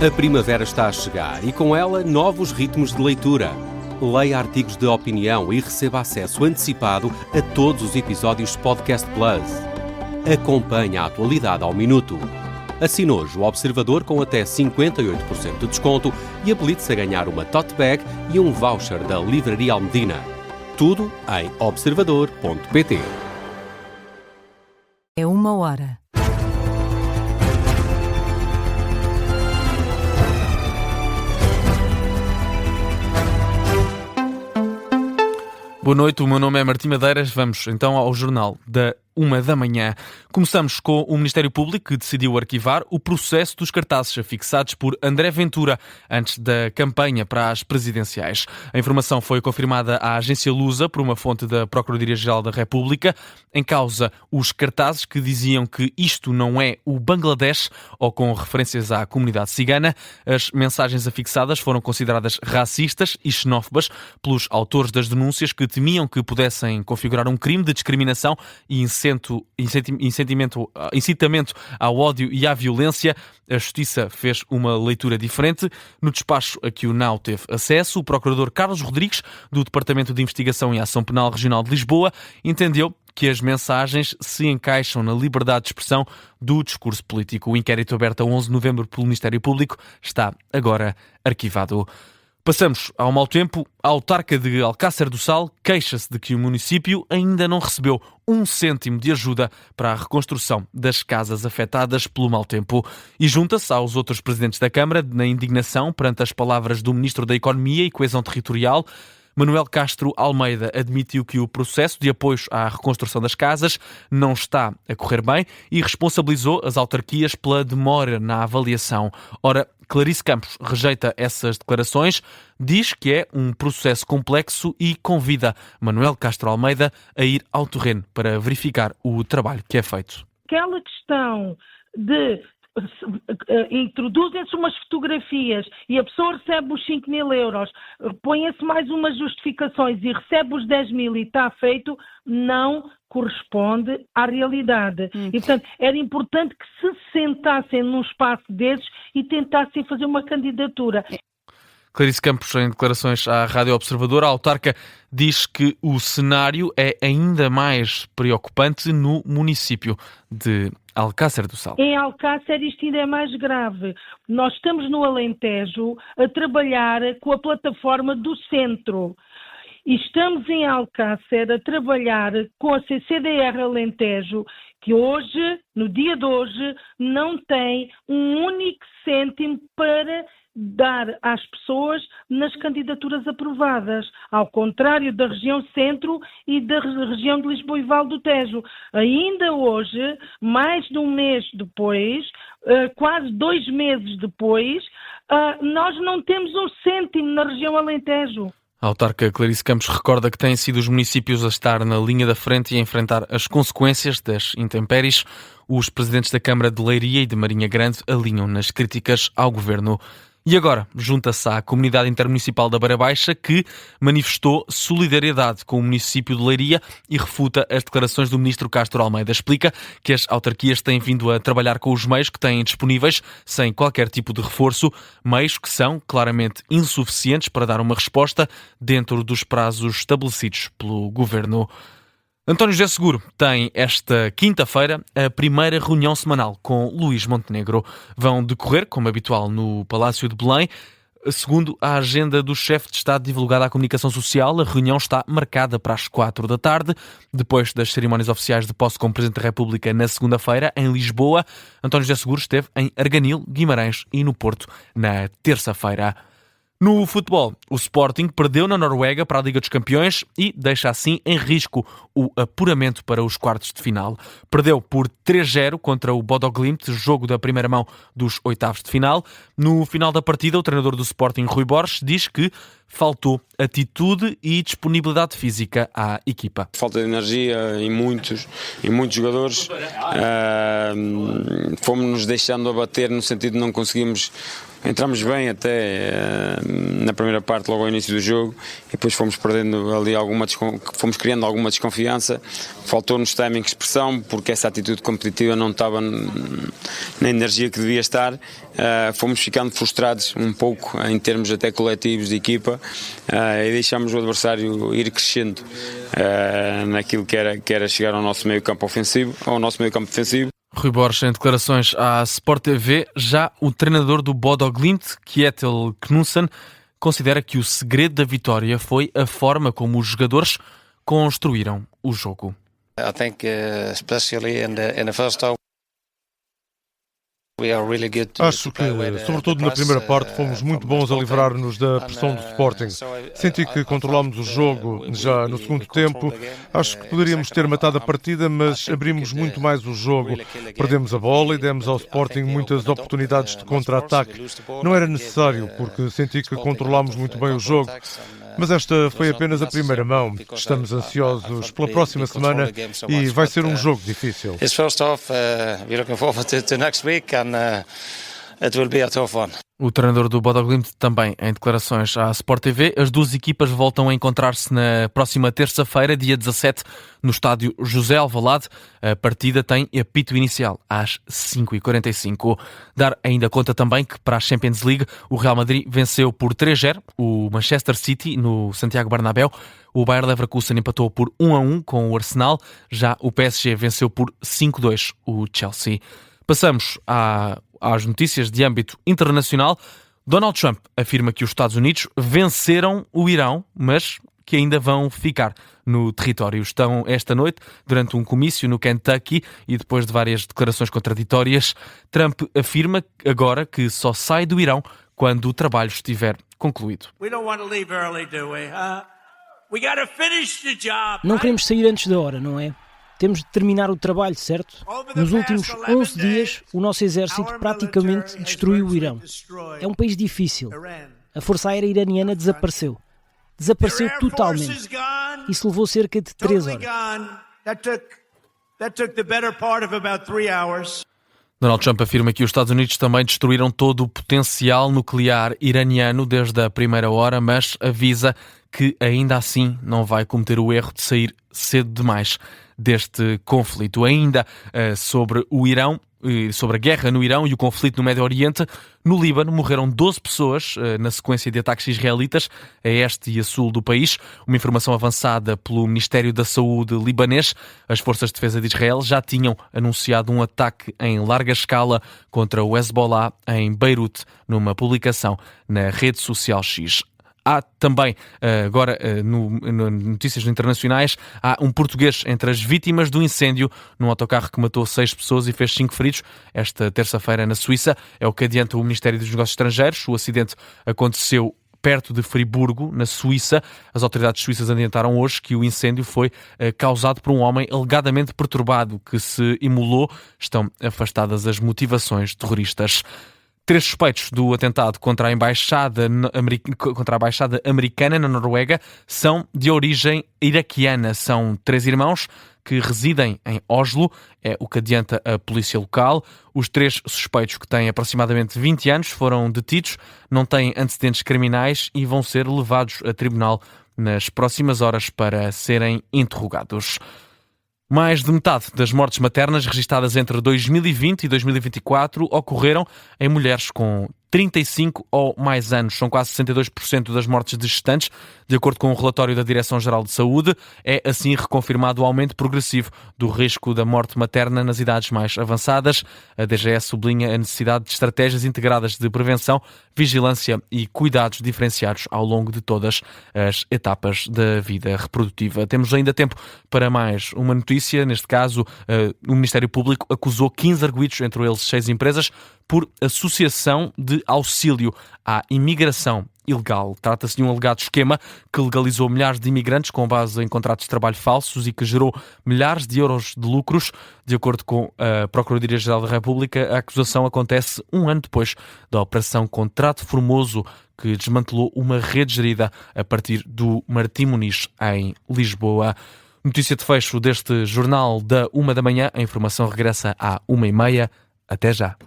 A primavera está a chegar e com ela novos ritmos de leitura. Leia artigos de opinião e receba acesso antecipado a todos os episódios de Podcast Plus. Acompanhe a atualidade ao minuto. Assine hoje o Observador com até 58% de desconto e habilite-se a ganhar uma tote bag e um voucher da Livraria Almedina. Tudo em observador.pt. É 1h. Boa noite, o meu nome é Martim Madeiras. Vamos então ao Jornal da 1h. Começamos com o Ministério Público, que decidiu arquivar o processo dos cartazes afixados por André Ventura antes da campanha para as presidenciais. A informação foi confirmada à agência Lusa por uma fonte da Procuradoria-Geral da República. Em causa, os cartazes que diziam que isto não é o Bangladesh ou com referências à comunidade cigana. As mensagens afixadas foram consideradas racistas e xenófobas pelos autores das denúncias, que temiam que pudessem configurar um crime de discriminação e incitamento ao ódio e à violência. A Justiça fez uma leitura diferente. No despacho a que o NAU teve acesso, o procurador Carlos Rodrigues, do Departamento de Investigação e Ação Penal Regional de Lisboa, entendeu que as mensagens se encaixam na liberdade de expressão do discurso político. O inquérito aberto a 11 de novembro pelo Ministério Público está agora arquivado. Passamos ao mau tempo. A autarca de Alcácer do Sal queixa-se de que o município ainda não recebeu 1 cêntimo de ajuda para a reconstrução das casas afetadas pelo mau tempo e junta-se aos outros presidentes da Câmara na indignação perante as palavras do Ministro da Economia e Coesão Territorial. Manuel Castro Almeida admitiu que o processo de apoio à reconstrução das casas não está a correr bem e responsabilizou as autarquias pela demora na avaliação. Ora, Clarice Campos rejeita essas declarações, diz que é um processo complexo e convida Manuel Castro Almeida a ir ao terreno para verificar o trabalho que é feito. Aquela questão de introduzem-se umas fotografias e a pessoa recebe os 5.000 euros, põe-se mais umas justificações e recebe os 10.000 e está feito, não corresponde à realidade. E, portanto, era importante que se sentassem num espaço desses e tentassem fazer uma candidatura. Clarice Campos, em declarações à Rádio Observador, a autarca diz que o cenário é ainda mais preocupante no município de Alcácer do Sal. Em Alcácer isto ainda é mais grave. Nós estamos no Alentejo a trabalhar com a plataforma do centro. E estamos em Alcácer a trabalhar com a CCDR Alentejo, que hoje, no dia de hoje, não tem um único cêntimo para dar às pessoas nas candidaturas aprovadas, ao contrário da região centro e da região de Lisboa e Vale do Tejo. Ainda hoje, mais de um mês depois, quase 2 meses depois, nós não temos um cêntimo na região Alentejo. A autarca Clarice Campos recorda que têm sido os municípios a estar na linha da frente e a enfrentar as consequências das intempéries. Os presidentes da Câmara de Leiria e de Marinha Grande alinham nas críticas ao governo. E agora junta-se à comunidade intermunicipal da Beira Baixa, que manifestou solidariedade com o município de Leiria e refuta as declarações do ministro Castro Almeida. Explica que as autarquias têm vindo a trabalhar com os meios que têm disponíveis, sem qualquer tipo de reforço, meios que são claramente insuficientes para dar uma resposta dentro dos prazos estabelecidos pelo governo. António José Seguro tem esta quinta-feira a primeira reunião semanal com Luís Montenegro. Vão decorrer, como habitual, no Palácio de Belém. Segundo a agenda do chefe de Estado divulgada à comunicação social, a reunião está marcada para as 4 da tarde. Depois das cerimónias oficiais de posse como Presidente da República na segunda-feira, em Lisboa, António José Seguro esteve em Arganil, Guimarães e no Porto na terça-feira. No futebol, o Sporting perdeu na Noruega para a Liga dos Campeões e deixa assim em risco o apuramento para os quartos de final. Perdeu por 3-0 contra o Bodo Glimt, jogo da primeira mão dos oitavos de final. No final da partida, o treinador do Sporting, Rui Borges, diz que faltou atitude e disponibilidade física à equipa. Falta de energia em muitos jogadores. Fomos-nos deixando abater no sentido de não conseguimos entramos bem até na primeira parte, logo ao início do jogo, e depois fomos perdendo ali fomos criando alguma desconfiança. Faltou-nos timing, expressão, porque essa atitude competitiva não estava na energia que devia estar. Fomos ficando frustrados um pouco em termos até coletivos de equipa, e deixámos o adversário ir crescendo naquilo que era chegar ao nosso meio campo ofensivo, ao nosso meio campo defensivo. Rui Borges, em declarações à Sport TV, já o treinador do Bodo Glimt, Kjetil Knutsen, considera que o segredo da vitória foi a forma como os jogadores construíram o jogo. I think especially in the first half. Acho que, sobretudo na primeira parte, fomos muito bons a livrar-nos da pressão do Sporting. Senti que controlámos o jogo já no segundo tempo. Acho que poderíamos ter matado a partida, mas abrimos muito mais o jogo. Perdemos a bola e demos ao Sporting muitas oportunidades de contra-ataque. Não era necessário, porque senti que controlámos muito bem o jogo. Mas esta foi apenas a primeira mão. Estamos ansiosos pela próxima semana e vai ser um jogo difícil. O treinador do Bodo Glimt também em declarações à Sport TV. As duas equipas voltam a encontrar-se na próxima terça-feira, dia 17, no estádio José Alvalade. A partida tem apito inicial às 5h45. Dar ainda conta também que para a Champions League o Real Madrid venceu por 3-0 o Manchester City no Santiago Bernabéu. O Bayer Leverkusen empatou por 1-1 com o Arsenal. Já o PSG venceu por 5-2 o Chelsea. Passamos às notícias de âmbito internacional. Donald Trump afirma que os Estados Unidos venceram o Irão, mas que ainda vão ficar no território. Estão esta noite, durante um comício no Kentucky, e depois de várias declarações contraditórias, Trump afirma agora que só sai do Irão quando o trabalho estiver concluído. Não queremos sair antes da hora, não é? Temos de terminar o trabalho, certo? Nos últimos 11 dias, o nosso exército praticamente destruiu o Irão. É um país difícil. A Força Aérea Iraniana desapareceu. Desapareceu totalmente. Isso levou cerca de 3 horas. Donald Trump afirma que os Estados Unidos também destruíram todo o potencial nuclear iraniano desde a primeira hora, mas avisa que ainda assim não vai cometer o erro de sair cedo demais deste conflito. Ainda sobre o Irão, sobre a guerra no Irão e o conflito no Médio Oriente, no Líbano morreram 12 pessoas na sequência de ataques israelitas a este e a sul do país. Uma informação avançada pelo Ministério da Saúde libanês. As forças de defesa de Israel já tinham anunciado um ataque em larga escala contra o Hezbollah em Beirute, numa publicação na rede social X. Há também, agora, no notícias internacionais, há um português entre as vítimas do incêndio num autocarro que matou 6 pessoas e fez 5 feridos esta terça-feira na Suíça. É o que adianta o Ministério dos Negócios Estrangeiros. O acidente aconteceu perto de Friburgo, na Suíça. As autoridades suíças adiantaram hoje que o incêndio foi causado por um homem alegadamente perturbado que se imolou. Estão afastadas as motivações terroristas. 3 suspeitos do atentado contra a embaixada americana na Noruega são de origem iraquiana. São 3 irmãos que residem em Oslo, é o que adianta a polícia local. Os 3 suspeitos, que têm aproximadamente 20 anos, foram detidos, não têm antecedentes criminais e vão ser levados a tribunal nas próximas horas para serem interrogados. Mais de metade das mortes maternas registadas entre 2020 e 2024 ocorreram em mulheres com 35 ou mais anos. São quase 62% das mortes de gestantes, de acordo com um relatório da Direção-Geral de Saúde. É assim reconfirmado o aumento progressivo do risco da morte materna nas idades mais avançadas. A DGS sublinha a necessidade de estratégias integradas de prevenção, vigilância e cuidados diferenciados ao longo de todas as etapas da vida reprodutiva. Temos ainda tempo para mais uma notícia. Neste caso, o Ministério Público acusou 15 arguidos, entre eles 6 empresas, por associação de auxílio à imigração ilegal. Trata-se de um alegado esquema que legalizou milhares de imigrantes com base em contratos de trabalho falsos e que gerou milhares de euros de lucros. De acordo com a Procuradoria-Geral da República, a acusação acontece um ano depois da Operação Contrato Formoso, que desmantelou uma rede gerida a partir do Martim Muniz, em Lisboa. Notícia de fecho deste jornal da 1 da manhã. A informação regressa à 1h30. Até já.